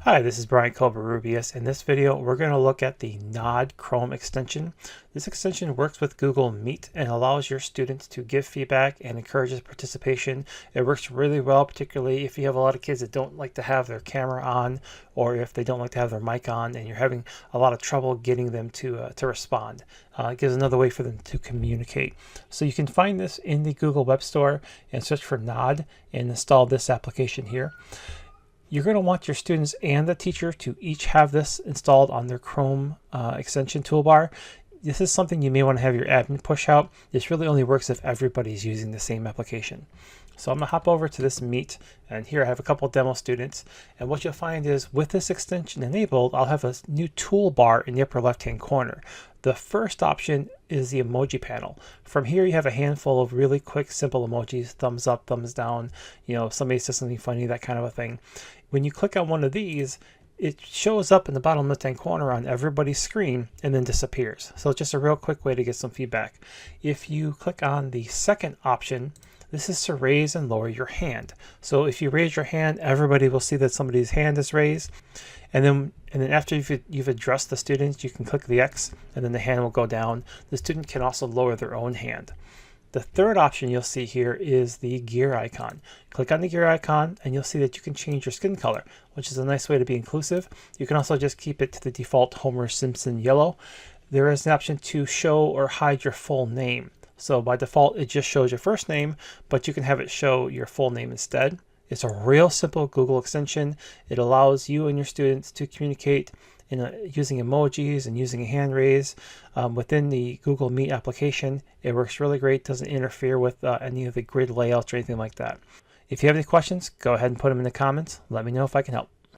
Hi, this is Brian Covarrubias. In this video, we're going to look at the Nod Chrome extension. This extension works with Google Meet and allows your students to give feedback and encourages participation. It works really well, particularly if you have a lot of kids that don't like to have their camera on, or if they don't like to have their mic on and you're having a lot of trouble getting them to respond. It gives another way for them to communicate. So you can find this in the Google Web Store and search for Nod and install this application here. You're going to want your students and the teacher to each have this installed on their Chrome extension toolbar. This is something you may want to have your admin push out. This really only works if everybody's using the same application. So I'm going to hop over to this Meet, and here I have a couple demo students. And what you'll find is with this extension enabled, I'll have a new toolbar in the upper left-hand corner. The first option is the emoji panel. From here you have a handful of really quick, simple emojis, thumbs up, thumbs down, if somebody says something funny, that kind of a thing. When you click on one of these, it shows up in the bottom left-hand corner on everybody's screen and then disappears. So it's just a real quick way to get some feedback. If you click on the second option, this is to raise and lower your hand. So if you raise your hand, everybody will see that somebody's hand is raised. And then after you've addressed the students, you can click the X and then the hand will go down. The student can also lower their own hand. The third option you'll see here is the gear icon. Click on the gear icon and you'll see that you can change your skin color, which is a nice way to be inclusive. You can also just keep it to the default Homer Simpson yellow. There is an option to show or hide your full name. So by default, it just shows your first name, but you can have it show your full name instead. It's a real simple Google extension. It allows you and your students to communicate using emojis and using a hand raise within the Google Meet application. It works really great, doesn't interfere with any of the grid layouts or anything like that. If you have any questions, go ahead and put them in the comments. Let me know if I can help.